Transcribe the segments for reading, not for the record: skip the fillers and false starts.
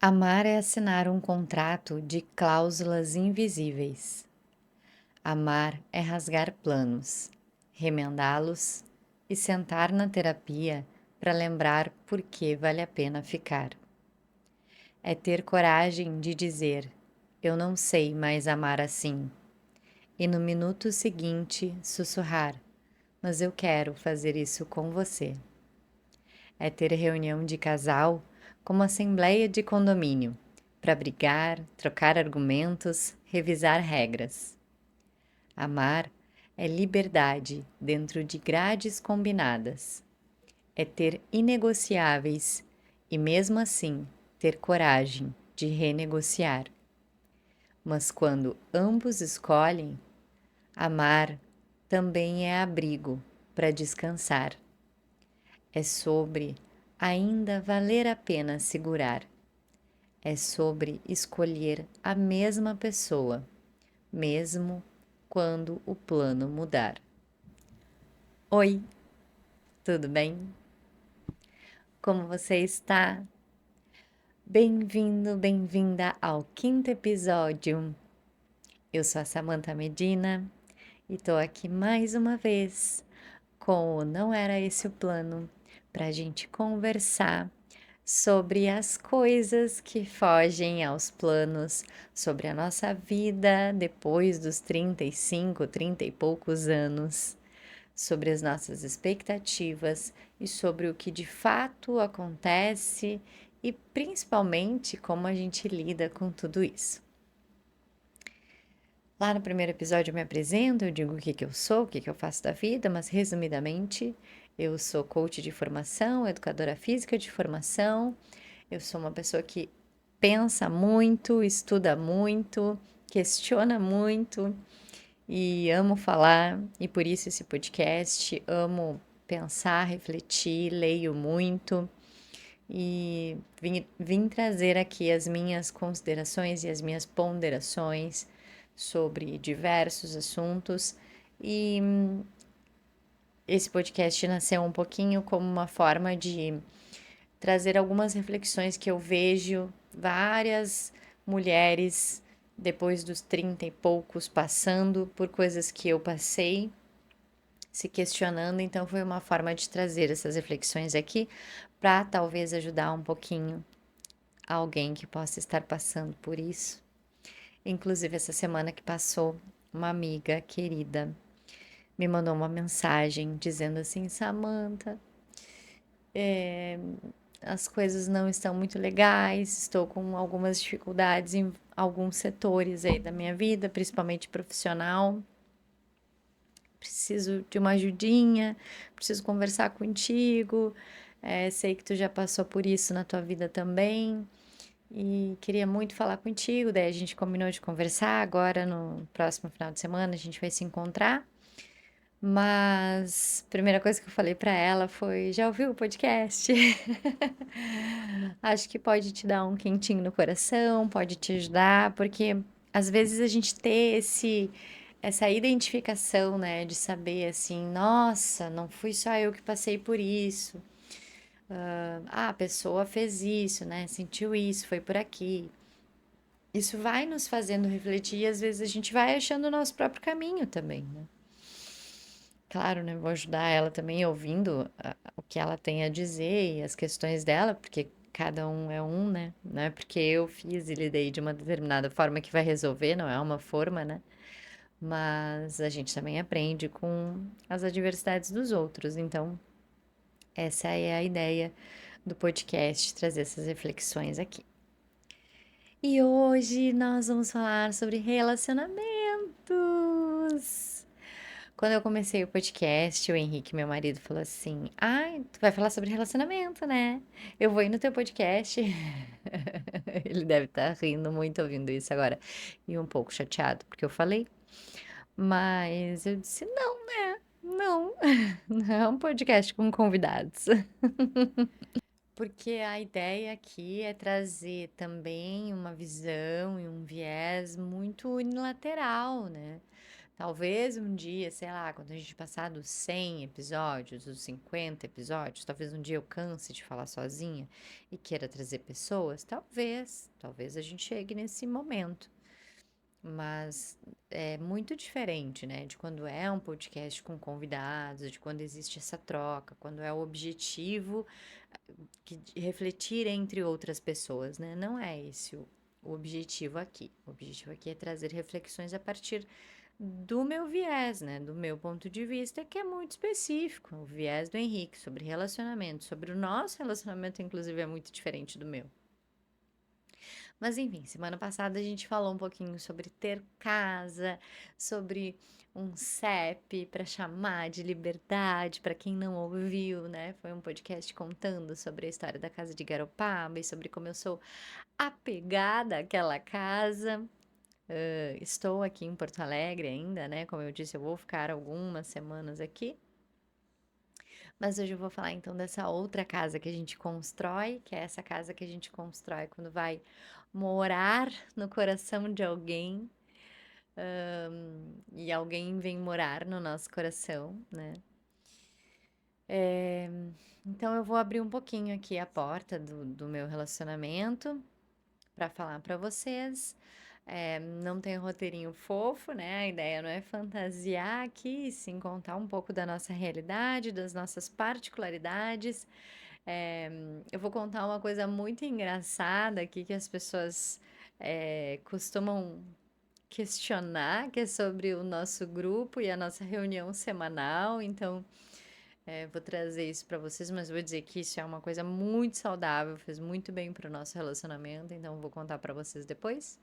Amar é assinar um contrato de cláusulas invisíveis. Amar é rasgar planos, remendá-los e sentar na terapia para lembrar por que vale a pena ficar. É ter coragem de dizer: eu não sei mais amar assim, e no minuto seguinte sussurrar: mas eu quero fazer isso com você. É ter reunião de casal como assembleia de condomínio, para brigar, trocar argumentos, revisar regras. Amar é liberdade dentro de grades combinadas. É ter inegociáveis e, mesmo assim, ter coragem de renegociar. Mas quando ambos escolhem, amar também é abrigo para descansar. É sobre ainda valer a pena segurar. É sobre escolher a mesma pessoa, mesmo quando o plano mudar. Oi, tudo bem? Como você está? Bem-vindo, bem-vinda ao quinto episódio. Eu sou a Samantha Medina e tô aqui mais uma vez com o Não Era Esse o Plano para a gente conversar sobre as coisas que fogem aos planos, sobre a nossa vida depois dos 35, 30 e poucos anos, sobre as nossas expectativas e sobre o que de fato acontece e principalmente como a gente lida com tudo isso. Lá no primeiro episódio eu me apresento, eu digo o que eu sou, o que eu faço da vida, mas resumidamente, eu sou coach de formação, educadora física de formação, eu sou uma pessoa que pensa muito, estuda muito, questiona muito e amo falar, e por isso esse podcast, amo pensar, refletir, leio muito e vim trazer aqui as minhas considerações e as minhas ponderações sobre diversos assuntos e esse podcast nasceu um pouquinho como uma forma de trazer algumas reflexões que eu vejo várias mulheres depois dos 30 e poucos passando por coisas que eu passei, se questionando, então foi uma forma de trazer essas reflexões aqui para talvez ajudar um pouquinho alguém que possa estar passando por isso. Inclusive, essa semana que passou, uma amiga querida me mandou uma mensagem dizendo assim: Samantha, as coisas não estão muito legais, estou com algumas dificuldades em alguns setores aí da minha vida, principalmente profissional. Preciso de uma ajudinha, preciso conversar contigo. Sei que tu já passou por isso na tua vida também. E queria muito falar contigo. Daí a gente combinou de conversar. Agora, no próximo final de semana, a gente vai se encontrar. Mas a primeira coisa que eu falei pra ela foi: já ouviu o podcast? Acho que pode te dar um quentinho no coração, pode te ajudar, porque às vezes a gente ter essa identificação, né, de saber assim, nossa, não fui só eu que passei por isso. A pessoa fez isso, né? Sentiu isso, foi por aqui. Isso vai nos fazendo refletir e às vezes a gente vai achando o nosso próprio caminho também, né? Claro, né? Vou ajudar ela também ouvindo o que ela tem a dizer e as questões dela, porque cada um é um, né? Não é porque eu fiz e lidei de uma determinada forma que vai resolver, não é uma forma, né? Mas a gente também aprende com as adversidades dos outros. Então, essa é a ideia do podcast, trazer essas reflexões aqui. E hoje nós vamos falar sobre relacionamentos. Quando eu comecei o podcast, o Henrique, meu marido, falou assim: Ai, tu vai falar sobre relacionamento, né? Eu vou ir no teu podcast. Ele deve estar rindo muito ouvindo isso agora e um pouco chateado porque eu falei. Mas eu disse: Não, né? Não, não é um podcast com convidados. Porque a ideia aqui é trazer também uma visão e um viés muito unilateral, né? Talvez um dia, sei lá, quando a gente passar dos 100 episódios, dos 50 episódios, talvez um dia eu canse de falar sozinha e queira trazer pessoas. Talvez a gente chegue nesse momento. Mas é muito diferente, né, de quando é um podcast com convidados, de quando existe essa troca, quando é o objetivo de refletir entre outras pessoas, né? Não é esse o objetivo aqui. O objetivo aqui é trazer reflexões a partir do meu viés, né? Do meu ponto de vista, que é muito específico. O viés do Henrique sobre relacionamento, sobre o nosso relacionamento, inclusive, é muito diferente do meu. Mas enfim, semana passada a gente falou um pouquinho sobre ter casa, sobre um CEP para chamar de liberdade, para quem não ouviu, né? Foi um podcast contando sobre a história da casa de Garopaba e sobre como eu sou apegada àquela casa. Estou aqui em Porto Alegre ainda, né? Como eu disse, eu vou ficar algumas semanas aqui. Mas hoje eu vou falar então dessa outra casa que a gente constrói, que é essa casa que a gente constrói quando vai morar no coração de alguém, e alguém vem morar no nosso coração, né? Então eu vou abrir um pouquinho aqui a porta do meu relacionamento para falar para vocês. Não tem roteirinho fofo, né? A ideia não é fantasiar aqui, sim contar um pouco da nossa realidade, das nossas particularidades. É, eu vou contar uma coisa muito engraçada aqui que as pessoas costumam questionar, que é sobre o nosso grupo e a nossa reunião semanal. Então, vou trazer isso para vocês, mas vou dizer que isso é uma coisa muito saudável, fez muito bem para o nosso relacionamento. Então, vou contar para vocês depois.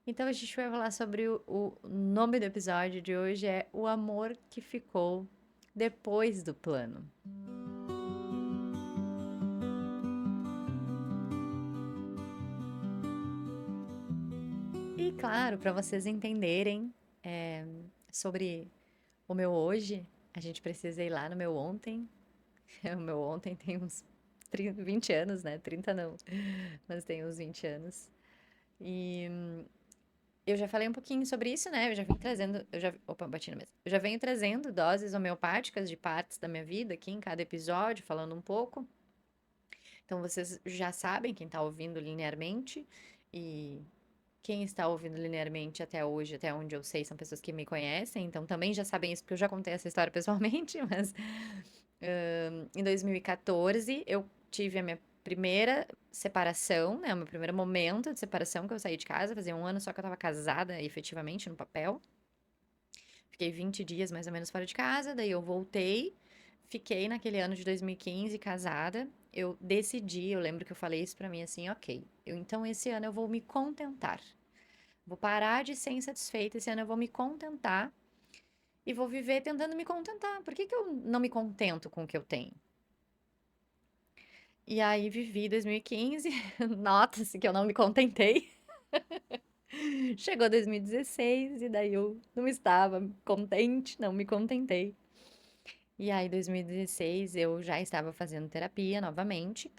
Então, a gente vai falar sobre o nome do episódio de hoje é O Amor que Ficou Depois do Plano. E claro, para vocês entenderem sobre o meu hoje, a gente precisa ir lá no meu ontem. O meu ontem tem uns 20 anos, né? 30 não, mas tem uns 20 anos. E eu já falei um pouquinho sobre isso, né? Eu já vim trazendo, opa, bati na mesa. Eu já venho trazendo doses homeopáticas de partes da minha vida aqui em cada episódio, falando um pouco. Então vocês já sabem quem tá ouvindo linearmente e quem está ouvindo linearmente até hoje, até onde eu sei, são pessoas que me conhecem, então também já sabem isso, porque eu já contei essa história pessoalmente, mas em 2014 eu tive a minha primeira separação, né? O meu primeiro momento de separação, que eu saí de casa, fazia um ano só que eu tava casada efetivamente no papel. Fiquei 20 dias mais ou menos fora de casa, daí eu voltei, fiquei naquele ano de 2015 casada. Eu decidi, eu lembro que eu falei isso pra mim assim, ok, então esse ano eu vou me contentar. Vou parar de ser insatisfeita, esse ano eu vou me contentar e vou viver tentando me contentar. Por que que eu não me contento com o que eu tenho? E aí vivi 2015, nota-se que eu não me contentei. Chegou 2016 e daí eu não estava contente, não me contentei. E aí 2016 eu já estava fazendo terapia novamente.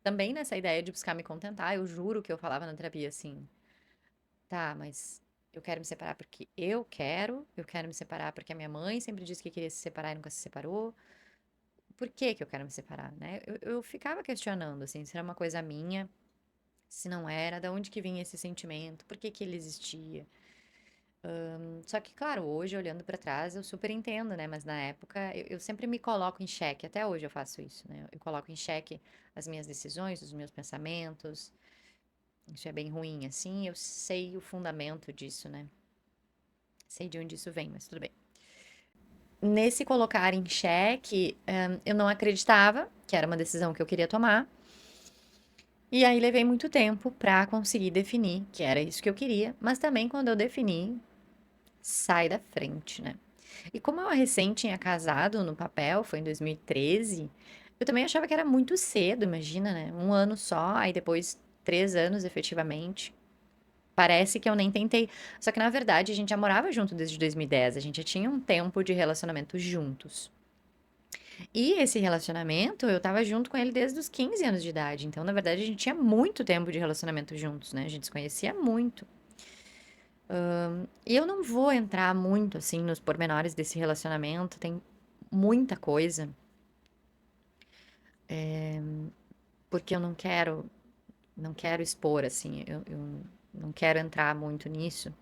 Também nessa ideia de buscar me contentar, eu juro que eu falava na terapia assim: "Tá, mas eu quero me separar porque eu quero me separar porque a minha mãe sempre disse que queria se separar e nunca se separou. Por que que eu quero me separar, né?" Eu ficava questionando assim, se era uma coisa minha, se não era, da onde que vinha esse sentimento, por que que ele existia. Só que, claro, hoje olhando pra trás eu super entendo, né? Mas na época eu sempre me coloco em xeque, até hoje eu faço isso, né? Eu coloco em xeque as minhas decisões, os meus pensamentos. Isso é bem ruim, assim. Eu sei o fundamento disso, né? Sei de onde isso vem, mas tudo bem. Nesse colocar em xeque, eu não acreditava que era uma decisão que eu queria tomar. E aí levei muito tempo pra conseguir definir que era isso que eu queria, mas também quando eu defini, sai da frente, né? E como eu recém tinha casado no papel, foi em 2013, eu também achava que era muito cedo, imagina, né? Um ano só, aí depois 3 anos efetivamente. Parece que eu nem tentei. Só que na verdade a gente já morava junto desde 2010, a gente já tinha um tempo de relacionamento juntos. E esse relacionamento, eu tava junto com ele desde os 15 anos de idade. Então, na verdade, a gente tinha muito tempo de relacionamento juntos, né? A gente se conhecia muito. E eu não vou entrar muito, assim, nos pormenores desse relacionamento, tem muita coisa, porque eu não quero expor, assim, eu não quero entrar muito nisso.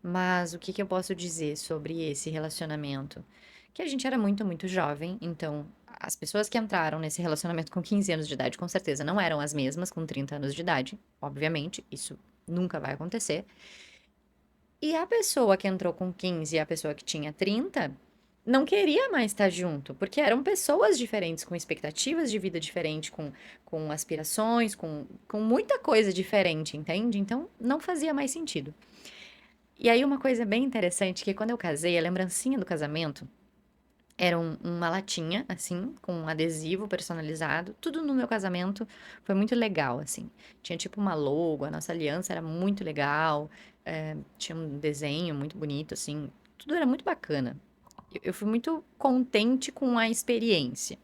Mas o que que eu posso dizer sobre esse relacionamento? Que a gente era muito, muito jovem, então as pessoas que entraram nesse relacionamento com 15 anos de idade, com certeza não eram as mesmas com 30 anos de idade, obviamente, isso nunca vai acontecer. E a pessoa que entrou com 15 e a pessoa que tinha 30 não queria mais estar junto, porque eram pessoas diferentes, com expectativas de vida diferentes, com aspirações, com muita coisa diferente, entende? Então não fazia mais sentido. E aí uma coisa bem interessante, que quando eu casei, a lembrancinha do casamento era uma latinha, assim, com um adesivo personalizado. Tudo no meu casamento foi muito legal, assim. Tinha tipo uma logo, a nossa aliança era muito legal, tinha um desenho muito bonito, assim. Tudo era muito bacana. Eu fui muito contente com a experiência.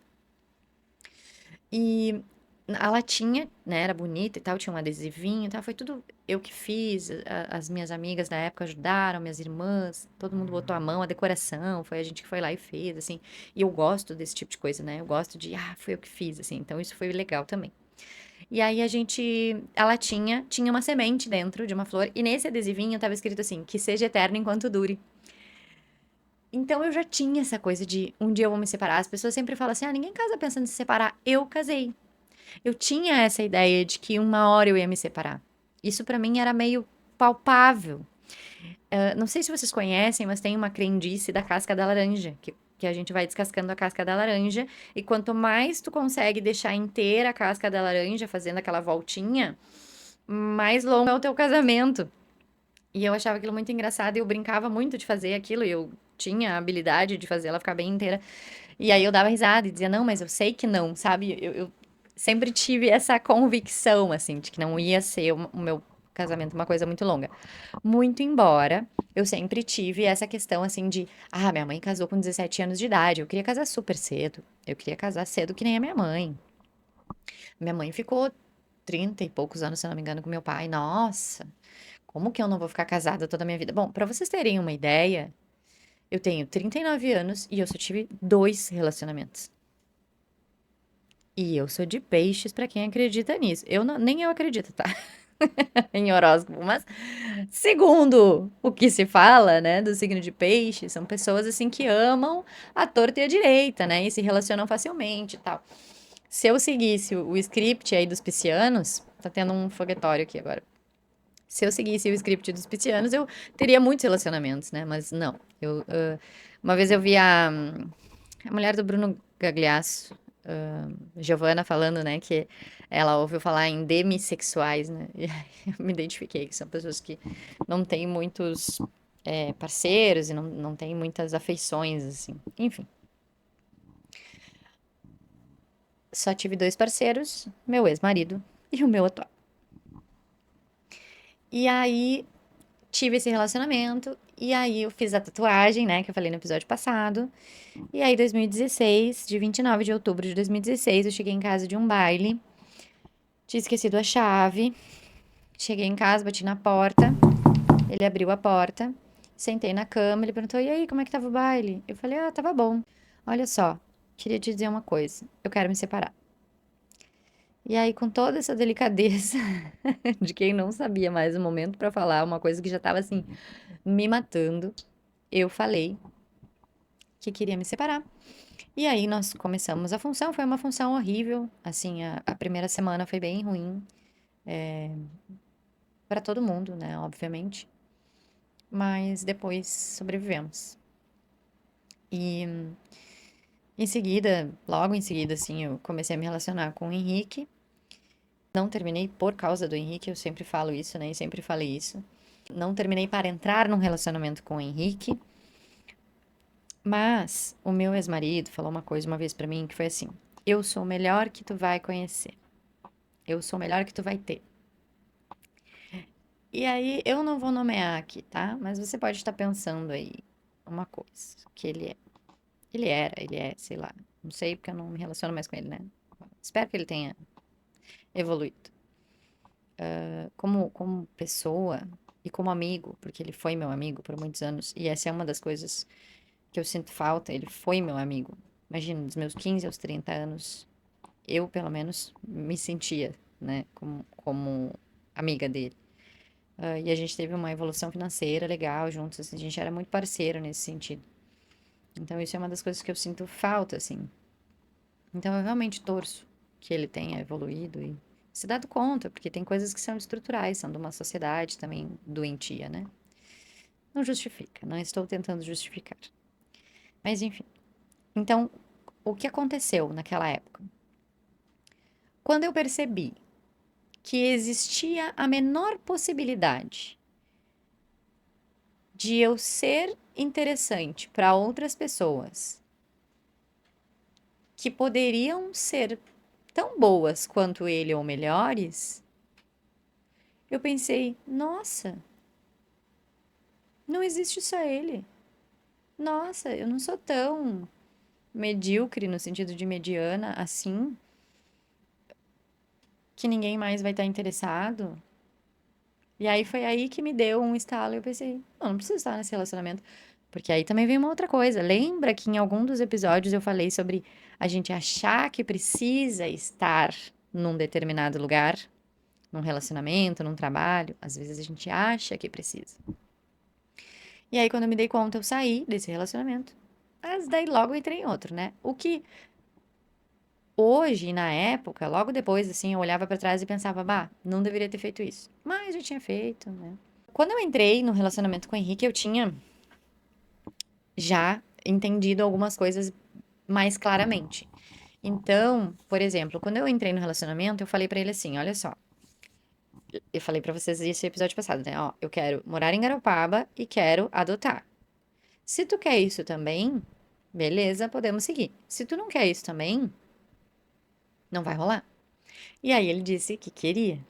E a latinha, né, era bonita e tal, tinha um adesivinho e tal, foi tudo eu que fiz, as minhas amigas da época ajudaram, minhas irmãs, todo mundo botou a mão, a decoração, foi a gente que foi lá e fez, assim. E eu gosto desse tipo de coisa, né? Eu gosto de, foi eu que fiz, assim. Então isso foi legal também. E aí a latinha tinha uma semente dentro de uma flor e nesse adesivinho tava escrito assim, que seja eterno enquanto dure. Então eu já tinha essa coisa de um dia eu vou me separar. As pessoas sempre falam assim: "Ah, ninguém casa pensando em se separar". Eu casei. Eu tinha essa ideia de que uma hora eu ia me separar. Isso pra mim era meio palpável. Não sei se vocês conhecem, mas tem uma crendice da casca da laranja, que a gente vai descascando a casca da laranja, e quanto mais tu consegue deixar inteira a casca da laranja, fazendo aquela voltinha, mais longo é o teu casamento. E eu achava aquilo muito engraçado e eu brincava muito de fazer aquilo, e eu tinha a habilidade de fazer ela ficar bem inteira. E aí eu dava risada e dizia, não, mas eu sei que não, sabe? Eu sempre tive essa convicção, assim, de que não ia ser o meu casamento uma coisa muito longa. Muito embora eu sempre tive essa questão, assim, de, minha mãe casou com 17 anos de idade, eu queria casar super cedo. Eu queria casar cedo que nem a minha mãe. Minha mãe ficou 30 e poucos anos, se eu não me engano, com meu pai. Nossa, como que eu não vou ficar casada toda a minha vida? Bom, pra vocês terem uma ideia, eu tenho 39 anos e eu só tive 2 relacionamentos. E eu sou de peixes pra quem acredita nisso. Nem eu acredito, tá? Em horóscopo, mas segundo o que se fala, né, do signo de peixes, são pessoas assim que amam a torta e a direita, né, e se relacionam facilmente e tal. Se eu seguisse o script aí dos piscianos, tá tendo um foguetório aqui agora. Se eu seguisse o script dos piscianos, eu teria muitos relacionamentos, né? Mas não. Uma vez eu vi a mulher do Bruno Gagliasso, Giovanna, falando, né, que ela ouviu falar em demissexuais, né? E aí eu me identifiquei, que são pessoas que não têm muitos parceiros e não têm muitas afeições, assim. Enfim, só tive 2 parceiros, meu ex-marido e o meu atual. E aí tive esse relacionamento, e aí eu fiz a tatuagem, né, que eu falei no episódio passado. E aí, 2016, de 29 de outubro de 2016, eu cheguei em casa de um baile, tinha esquecido a chave. Cheguei em casa, bati na porta, ele abriu a porta, sentei na cama, ele perguntou: "E aí, como é que tava o baile?" Eu falei: "Ah, tava bom. Olha só, queria te dizer uma coisa, eu quero me separar." E aí, com toda essa delicadeza de quem não sabia mais o momento pra falar uma coisa que já tava assim me matando, eu falei que queria me separar. E aí nós começamos a função, foi uma função horrível, assim, a primeira semana foi bem ruim pra todo mundo, né, obviamente, mas depois sobrevivemos. E em seguida, logo em seguida, assim, eu comecei a me relacionar com o Henrique. Não terminei por causa do Henrique, eu sempre falo isso, né, e sempre falei isso. Não terminei para entrar num relacionamento com o Henrique, mas o meu ex-marido falou uma coisa uma vez pra mim que foi assim: "Eu sou o melhor que tu vai conhecer. Eu sou o melhor que tu vai ter." E aí, eu não vou nomear aqui, tá? Mas você pode estar pensando aí uma coisa, que ele é. Ele é, sei lá. Não sei porque eu não me relaciono mais com ele, né? Espero que ele tenha evoluído. Como pessoa, e como amigo, porque ele foi meu amigo por muitos anos, e essa é uma das coisas que eu sinto falta, ele foi meu amigo. Imagina, dos meus 15 aos 30 anos, eu, pelo menos, me sentia, né, como amiga dele. E a gente teve uma evolução financeira legal juntos, assim, a gente era muito parceiro nesse sentido. Então, isso é uma das coisas que eu sinto falta, assim. Então, eu realmente torço que ele tenha evoluído e se dado conta, porque tem coisas que são estruturais, são de uma sociedade também doentia, né? Não justifica, não estou tentando justificar. Mas, enfim. Então, o que aconteceu naquela época? Quando eu percebi que existia a menor possibilidade de eu ser interessante para outras pessoas que poderiam ser tão boas quanto ele ou melhores, eu pensei, nossa, não existe só ele. Nossa, eu não sou tão medíocre no sentido de mediana assim, que ninguém mais vai estar interessado. E aí foi aí que me deu um estalo e eu pensei, não preciso estar nesse relacionamento. Porque aí também vem uma outra coisa. Lembra que em algum dos episódios eu falei sobre a gente achar que precisa estar num determinado lugar, num relacionamento, num trabalho? Às vezes a gente acha que precisa. E aí quando eu me dei conta, eu saí desse relacionamento. Mas daí logo eu entrei em outro, né? O que hoje, na época, logo depois, assim, eu olhava pra trás e pensava, bah, não deveria ter feito isso. Mas eu tinha feito, né? Quando eu entrei no relacionamento com o Henrique, eu tinha já entendido algumas coisas mais claramente. Então, por exemplo, quando eu entrei no relacionamento, eu falei pra ele assim: olha só, eu falei pra vocês esse episódio passado, né? Ó, eu quero morar em Garopaba e quero adotar. Se tu quer isso também, beleza, podemos seguir. Se tu não quer isso também, não vai rolar. E aí ele disse que queria.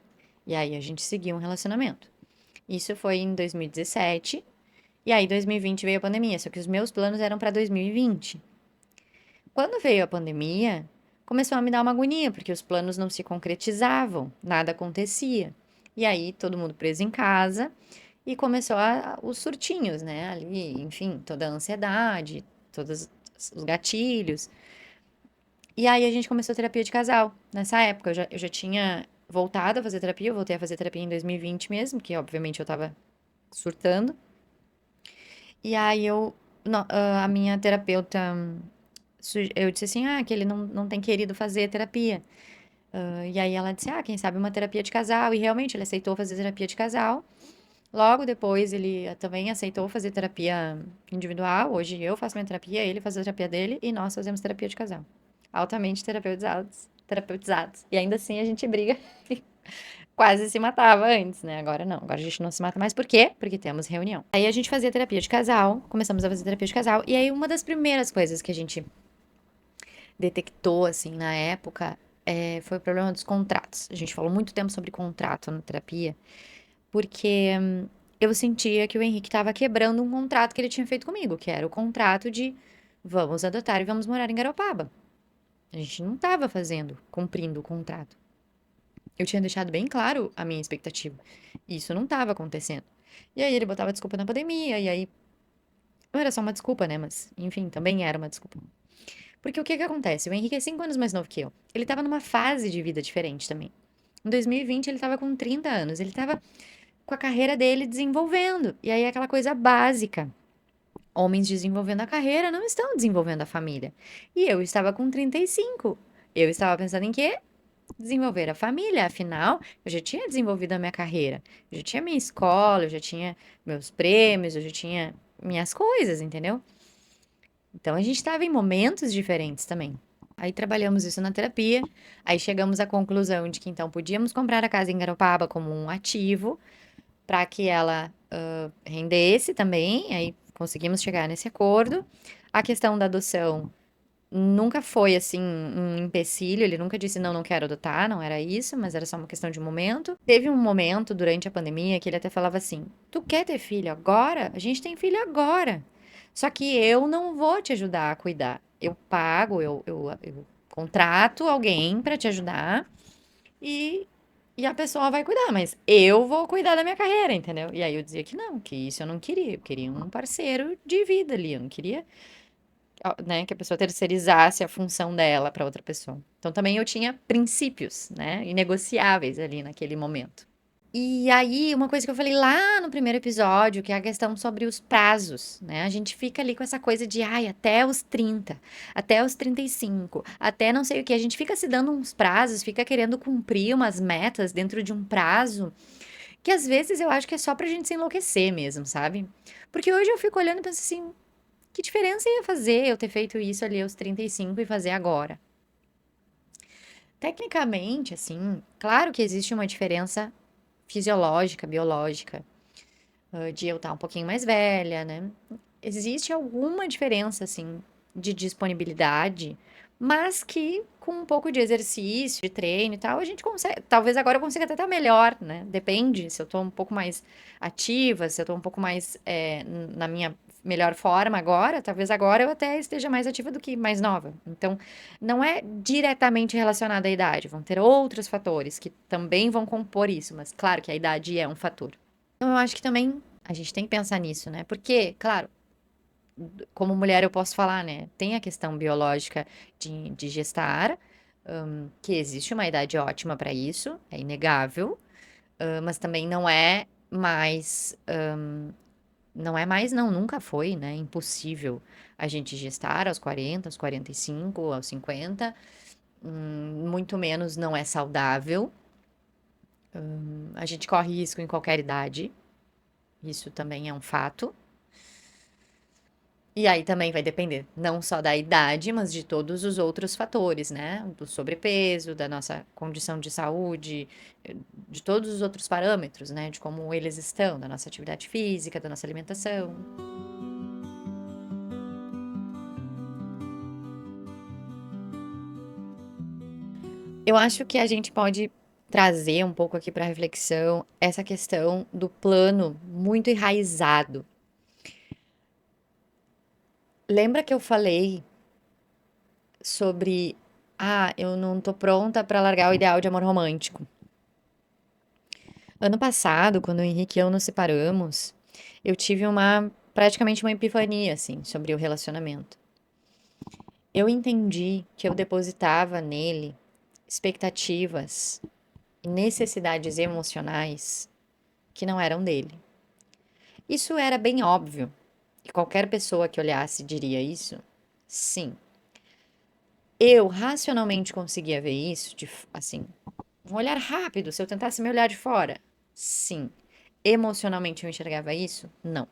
E aí a gente seguiu um relacionamento. Isso foi em 2017. E aí 2020 veio a pandemia, só que os meus planos eram pra 2020. Quando veio a pandemia, começou a me dar uma agonia, porque os planos não se concretizavam, nada acontecia. E aí todo mundo preso em casa e começou os surtinhos, né? Ali, enfim, toda a ansiedade, todos os gatilhos. E aí a gente começou a terapia de casal. Nessa época, eu já tinha voltado a fazer terapia, eu voltei a fazer terapia em 2020 mesmo, que obviamente eu tava surtando. E aí a minha terapeuta, eu disse assim, que ele não tem querido fazer terapia. E aí ela disse, quem sabe uma terapia de casal. E realmente ele aceitou fazer terapia de casal. Logo depois ele também aceitou fazer terapia individual. Hoje eu faço minha terapia, ele faz a terapia dele e nós fazemos terapia de casal. Altamente terapeutizados, terapeutizados. E ainda assim a gente briga. Quase se matava antes, né? Agora não. Agora a gente não se mata mais. Por quê? Porque temos reunião. Aí a gente fazia terapia de casal. Começamos a fazer terapia de casal. E aí uma das primeiras coisas que a gente detectou, assim, na época, foi o problema dos contratos. A gente falou muito tempo sobre contrato na terapia, porque eu sentia que o Henrique estava quebrando um contrato que ele tinha feito comigo, que era o contrato de vamos adotar e vamos morar em Garopaba. A gente não estava cumprindo o contrato. Eu tinha deixado bem claro a minha expectativa. E isso não estava acontecendo. E aí ele botava desculpa na pandemia, e aí não era só uma desculpa, né? Mas, enfim, também era uma desculpa. Porque o que que acontece? O Henrique é 5 anos mais novo que eu. Ele estava numa fase de vida diferente também. Em 2020, ele estava com 30 anos. Ele estava com a carreira dele desenvolvendo. E aí, aquela coisa básica. Homens desenvolvendo a carreira não estão desenvolvendo a família. E eu estava com 35. Eu estava pensando em quê? Desenvolver a família. Afinal, eu já tinha desenvolvido a minha carreira. Eu já tinha minha escola, eu já tinha meus prêmios, eu já tinha minhas coisas, entendeu? Então a gente estava em momentos diferentes também. Aí trabalhamos isso na terapia, aí chegamos à conclusão de que então podíamos comprar a casa em Garopaba como um ativo para que ela rendesse também, aí conseguimos chegar nesse acordo. A questão da adoção nunca foi assim um empecilho, ele nunca disse não, não quero adotar, não era isso, mas era só uma questão de um momento. Teve um momento durante a pandemia que ele até falava assim: "Tu quer ter filho agora? A gente tem filho agora. Só que eu não vou te ajudar a cuidar. Eu pago, eu contrato alguém para te ajudar e e a pessoa vai cuidar, mas eu vou cuidar da minha carreira, entendeu? E aí eu dizia que não, que isso eu não queria. Eu queria um parceiro de vida ali. Eu não queria, né, que a pessoa terceirizasse a função dela para outra pessoa. Então também eu tinha princípios, né, inegociáveis ali naquele momento. E aí, uma coisa que eu falei lá no primeiro episódio, que é a questão sobre os prazos, né? A gente fica ali com essa coisa de, ai, até os 30, até os 35, até não sei o que. A gente fica se dando uns prazos, fica querendo cumprir umas metas dentro de um prazo, que às vezes eu acho que é só pra gente se enlouquecer mesmo, sabe? Porque hoje eu fico olhando e penso assim, que diferença ia fazer eu ter feito isso ali aos 35 e fazer agora? Tecnicamente, assim, claro que existe uma diferença fisiológica, biológica, de eu estar um pouquinho mais velha, né? Existe alguma diferença, assim, de disponibilidade, mas que com um pouco de exercício, de treino e tal, a gente consegue. Talvez agora eu consiga até estar melhor, né? Depende se eu tô um pouco mais ativa, se eu tô um pouco mais na minha melhor forma agora, talvez agora eu até esteja mais ativa do que mais nova. Então, não é diretamente relacionado à idade, vão ter outros fatores que também vão compor isso, mas claro que a idade é um fator. Então, eu acho que também a gente tem que pensar nisso, né? Porque, claro, como mulher eu posso falar, né? Tem a questão biológica de gestar, que existe uma idade ótima para isso, é inegável, mas também não é mais, não, nunca foi, né? Impossível a gente gestar aos 40, aos 45, aos 50, muito menos não é saudável. A gente corre risco em qualquer idade, isso também é um fato. E aí também vai depender não só da idade, mas de todos os outros fatores, né? Do sobrepeso, da nossa condição de saúde, de todos os outros parâmetros, né? De como eles estão, da nossa atividade física, da nossa alimentação. Eu acho que a gente pode trazer um pouco aqui para reflexão essa questão do plano muito enraizado. Lembra que eu falei sobre, eu não tô pronta para largar o ideal de amor romântico? Ano passado, quando o Henrique e eu nos separamos, eu tive praticamente uma epifania, assim, sobre o relacionamento. Eu entendi que eu depositava nele expectativas e necessidades emocionais que não eram dele. Isso era bem óbvio, e qualquer pessoa que olhasse diria isso. Sim, eu racionalmente conseguia ver isso, assim, um olhar rápido, se eu tentasse me olhar de fora. Sim. Emocionalmente eu enxergava isso? Não.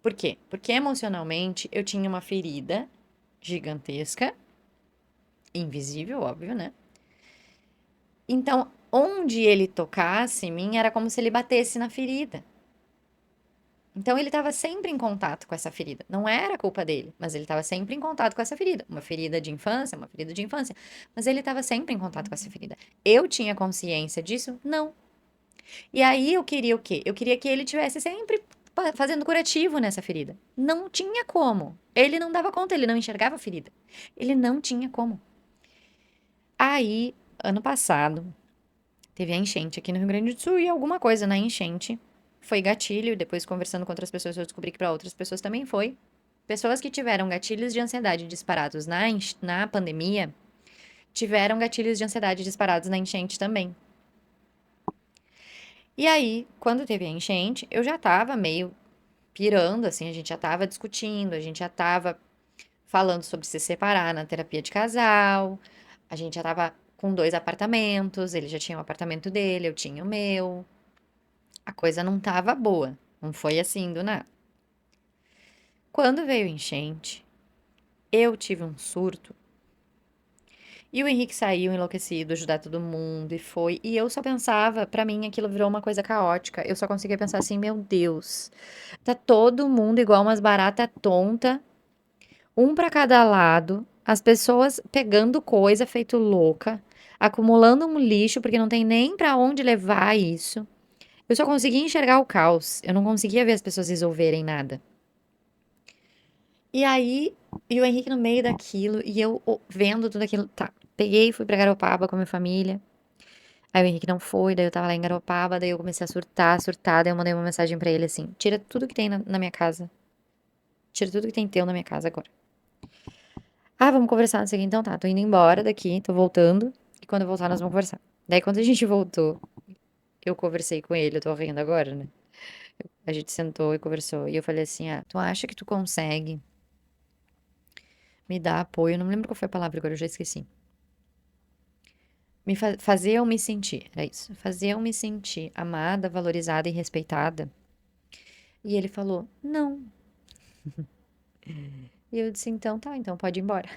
Por quê? Porque emocionalmente eu tinha uma ferida gigantesca, invisível, óbvio, né? Então, onde ele tocasse em mim era como se ele batesse na ferida. Então, ele estava sempre em contato com essa ferida. Não era culpa dele, mas ele estava sempre em contato com essa ferida. Uma ferida de infância, uma ferida de infância. Mas ele estava sempre em contato com essa ferida. Eu tinha consciência disso? Não. E aí eu queria o quê? Eu queria que ele tivesse sempre fazendo curativo nessa ferida. Não tinha como. Ele não dava conta, ele não enxergava a ferida. Ele não tinha como. Aí, ano passado, teve a enchente aqui no Rio Grande do Sul e alguma coisa na enchente foi gatilho. Depois, conversando com outras pessoas, eu descobri que para outras pessoas também foi. Pessoas que tiveram gatilhos de ansiedade disparados na pandemia tiveram gatilhos de ansiedade disparados na enchente também. E aí, quando teve a enchente, eu já tava meio pirando, assim, a gente já tava discutindo, a gente já tava falando sobre se separar na terapia de casal, a gente já tava com dois apartamentos, ele já tinha o apartamento dele, eu tinha o meu. A coisa não tava boa, não foi assim do nada. Quando veio a enchente, eu tive um surto e o Henrique saiu enlouquecido, ajudar todo mundo e foi. E eu só pensava, pra mim aquilo virou uma coisa caótica. Eu só conseguia pensar assim, meu Deus, tá todo mundo igual umas barata tonta, um para cada lado, as pessoas pegando coisa feito louca, acumulando um lixo porque não tem nem para onde levar isso. Eu só conseguia enxergar o caos, eu não conseguia ver as pessoas resolverem nada. E aí, e o Henrique no meio daquilo, e eu vendo tudo aquilo, tá, peguei e fui pra Garopaba com a minha família. Aí o Henrique não foi, daí eu estava lá em Garopaba, daí eu comecei a surtar, daí eu mandei uma mensagem pra ele assim: "Tira tudo que tem na minha casa. Tira tudo que tem teu na minha casa agora". "Ah, vamos conversar, não sei o quê". "Então tá, tô indo embora daqui, tô voltando, e quando eu voltar nós vamos conversar". Daí quando a gente voltou, eu conversei com ele, eu tô rindo agora, né. A gente sentou e conversou, e eu falei assim: "Ah, tu acha que tu consegue me dar apoio", eu não me lembro qual foi a palavra agora, eu já esqueci. Fazer eu me sentir, era isso, fazer eu me sentir amada, valorizada e respeitada. E ele falou: "Não". E eu disse: "Então tá, então pode ir embora".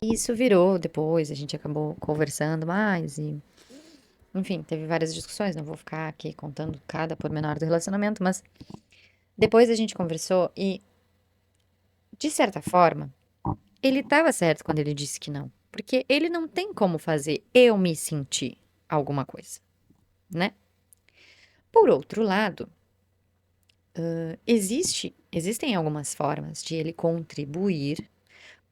E isso virou depois, a gente acabou conversando mais e, enfim, teve várias discussões, não vou ficar aqui contando cada pormenor do relacionamento, mas depois a gente conversou e, de certa forma, ele estava certo quando ele disse que não, porque ele não tem como fazer eu me sentir alguma coisa, né. Por outro lado, existem algumas formas de ele contribuir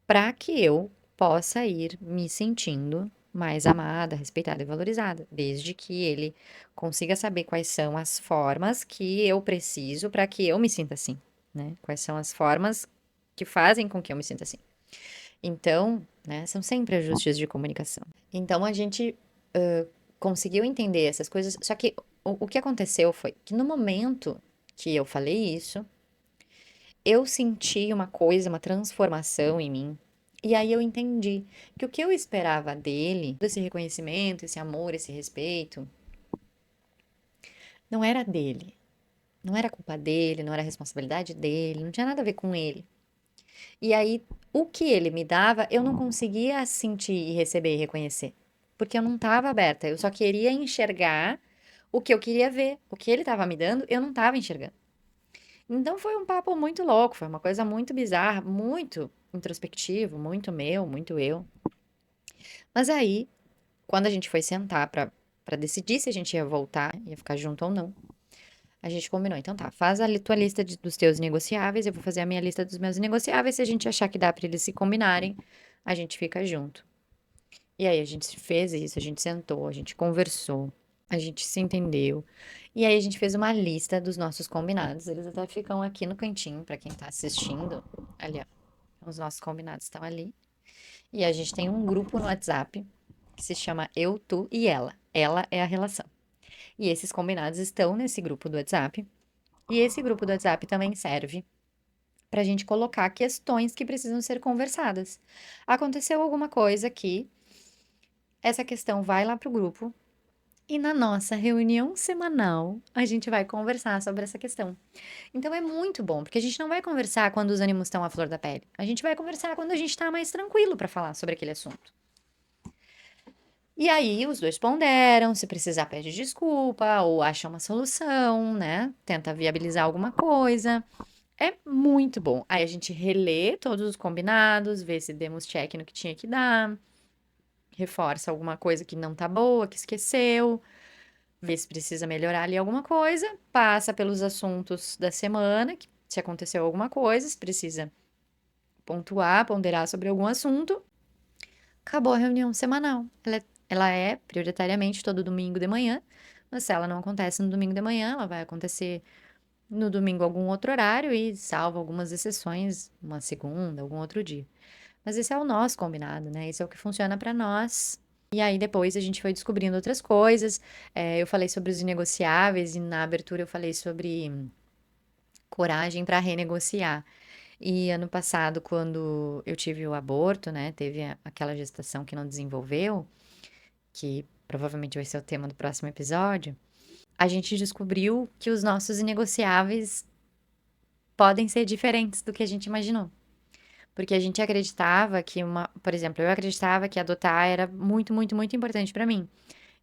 para que eu possa ir me sentindo mais amada, respeitada e valorizada, desde que ele consiga saber quais são as formas que eu preciso para que eu me sinta assim, né, quais são as formas que fazem com que eu me sinta assim. Então, né, são sempre ajustes de comunicação. Então a gente, conseguiu entender essas coisas, só que o que aconteceu foi que no momento que eu falei isso, eu senti uma coisa, uma transformação em mim, e aí eu entendi que o que eu esperava dele, desse reconhecimento, esse amor, esse respeito, não era dele, não era culpa dele, não era responsabilidade dele, não tinha nada a ver com ele. E aí, o que ele me dava, eu não conseguia sentir e receber e reconhecer, porque eu não estava aberta, eu só queria enxergar o que eu queria ver, o que ele estava me dando, eu não estava enxergando. Então foi um papo muito louco, foi uma coisa muito bizarra, muito introspectivo, muito meu, muito eu. Mas aí, quando a gente foi sentar pra decidir se a gente ia voltar, ia ficar junto ou não, a gente combinou. Então tá, faz a tua lista dos teus negociáveis, eu vou fazer a minha lista dos meus negociáveis. Se a gente achar que dá pra eles se combinarem, a gente fica junto. E aí a gente fez isso, a gente sentou, a gente conversou, a gente se entendeu. E aí a gente fez uma lista dos nossos combinados. Eles até ficam aqui no cantinho pra quem tá assistindo. Ali, ó. Os nossos combinados estão ali. E a gente tem um grupo no WhatsApp que se chama Eu, Tu e Ela. Ela é a relação. E esses combinados estão nesse grupo do WhatsApp. E esse grupo do WhatsApp também serve para a gente colocar questões que precisam ser conversadas. Aconteceu alguma coisa aqui, essa questão vai lá para o grupo e na nossa reunião semanal a gente vai conversar sobre essa questão. Então é muito bom, porque a gente não vai conversar quando os ânimos estão à flor da pele. A gente vai conversar quando a gente está mais tranquilo para falar sobre aquele assunto. E aí os dois ponderam, se precisar pede desculpa ou acha uma solução, né? Tenta viabilizar alguma coisa. É muito bom. Aí a gente relê todos os combinados, vê se demos check no que tinha que dar, reforça alguma coisa que não tá boa, que esqueceu, vê se precisa melhorar ali alguma coisa, passa pelos assuntos da semana, se aconteceu alguma coisa, se precisa pontuar, ponderar sobre algum assunto. Acabou a reunião semanal. Ela é prioritariamente todo domingo de manhã, mas se ela não acontece no domingo de manhã, ela vai acontecer no domingo algum outro horário e, salvo algumas exceções, uma segunda, algum outro dia. Mas esse é o nosso combinado, né? Esse é o que funciona para nós. E aí depois a gente foi descobrindo outras coisas. Eu falei sobre os inegociáveis e na abertura eu falei sobre coragem para renegociar. E ano passado, quando eu tive o aborto, né? Teve aquela gestação que não desenvolveu, que provavelmente vai ser o tema do próximo episódio. A gente descobriu que os nossos inegociáveis podem ser diferentes do que a gente imaginou. Porque a gente acreditava que por exemplo, eu acreditava que adotar era muito, muito, muito importante pra mim.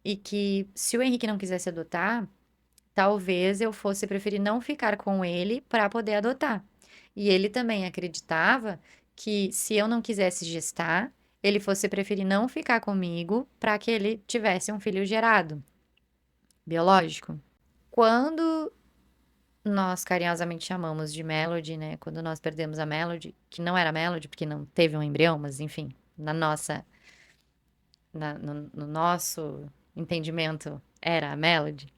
E que se o Henrique não quisesse adotar, talvez eu fosse preferir não ficar com ele para poder adotar. E ele também acreditava que se eu não quisesse gestar, ele fosse preferir não ficar comigo para que ele tivesse um filho gerado, biológico. Quando nós carinhosamente chamamos de Melody, né? Quando nós perdemos a Melody, que não era Melody, porque não teve um embrião, mas enfim, na nossa, no nosso entendimento era a Melody,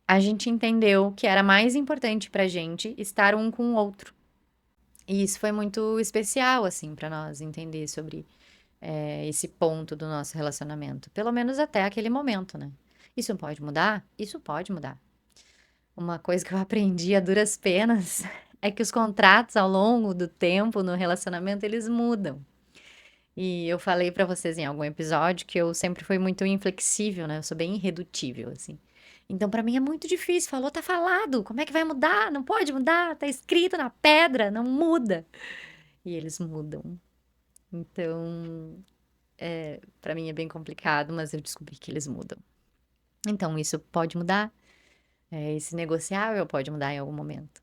a gente entendeu que era mais importante pra gente estar um com o outro. E isso foi muito especial, assim, pra nós entender sobre esse ponto do nosso relacionamento. Pelo menos até aquele momento, né? Isso pode mudar? Isso pode mudar. Uma coisa que eu aprendi a duras penas é que os contratos ao longo do tempo no relacionamento eles mudam. E eu falei pra vocês em algum episódio que eu sempre fui muito inflexível, né? Eu sou bem irredutível, assim. Então, pra mim é muito difícil. Falou, tá falado. Como é que vai mudar? Não pode mudar. Tá escrito na pedra, não muda. E eles mudam. Então, pra mim é bem complicado, mas eu descobri que eles mudam. Então, isso pode mudar. Esse negociável pode mudar em algum momento.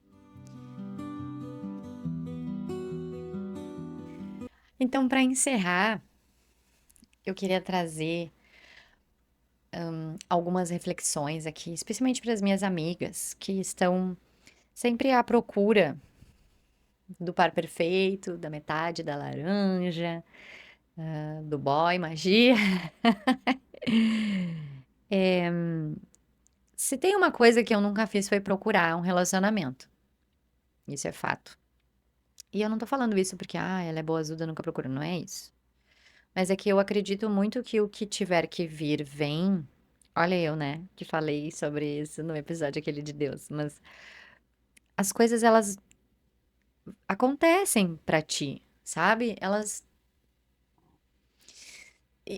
Então, pra encerrar, eu queria trazer algumas reflexões aqui, especialmente para as minhas amigas que estão sempre à procura do par perfeito, da metade da laranja, do boy magia. Se tem uma coisa que eu nunca fiz foi procurar um relacionamento. Isso é fato. E eu não tô falando isso porque, ela é boazuda, nunca procura, não é isso. Mas é que eu acredito muito que o que tiver que vir, vem. Olha eu, né, que falei sobre isso no episódio aquele de Deus, mas as coisas elas acontecem pra ti, sabe?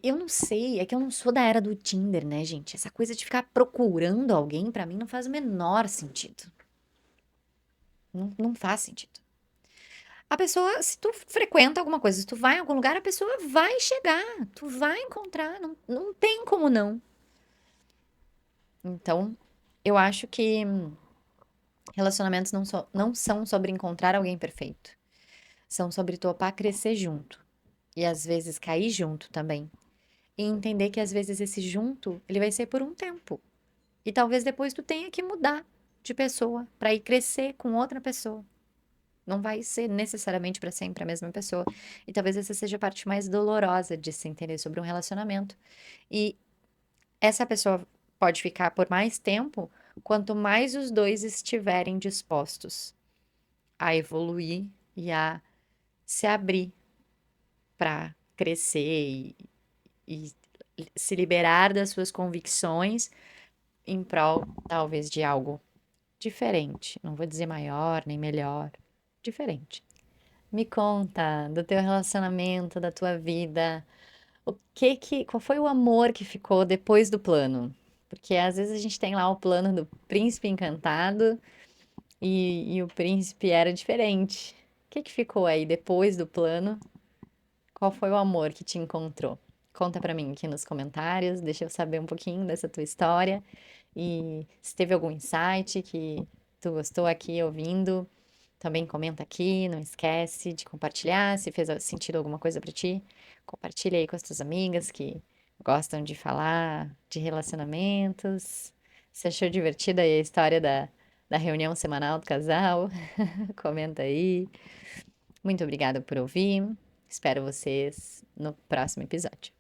Eu não sei, é que eu não sou da era do Tinder, né, gente? Essa coisa de ficar procurando alguém, pra mim, não faz o menor sentido. Não faz sentido. A pessoa, se tu frequenta alguma coisa, se tu vai em algum lugar, a pessoa vai chegar, tu vai encontrar, não tem como não. Então, eu acho que relacionamentos não são sobre encontrar alguém perfeito. São sobre topar crescer junto. E às vezes cair junto também. E entender que às vezes esse junto, ele vai ser por um tempo. E talvez depois tu tenha que mudar de pessoa para ir crescer com outra pessoa. Não vai ser necessariamente para sempre a mesma pessoa. E talvez essa seja a parte mais dolorosa de se entender sobre um relacionamento. E essa pessoa pode ficar por mais tempo, quanto mais os dois estiverem dispostos a evoluir e a se abrir para crescer e se liberar das suas convicções em prol, talvez, de algo diferente. Não vou dizer maior nem melhor, diferente. Me conta do teu relacionamento, da tua vida. Qual foi o amor que ficou depois do plano? Porque às vezes a gente tem lá o plano do príncipe encantado e o príncipe era diferente. O que ficou aí depois do plano? Qual foi o amor que te encontrou? Conta pra mim aqui nos comentários, deixa eu saber um pouquinho dessa tua história. E se teve algum insight que tu gostou aqui ouvindo, também comenta aqui, não esquece de compartilhar, se fez sentido alguma coisa pra ti, compartilha aí com as tuas amigas que gostam de falar de relacionamentos. Se achou divertida aí a história da reunião semanal do casal, comenta aí. Muito obrigada por ouvir. Espero vocês no próximo episódio.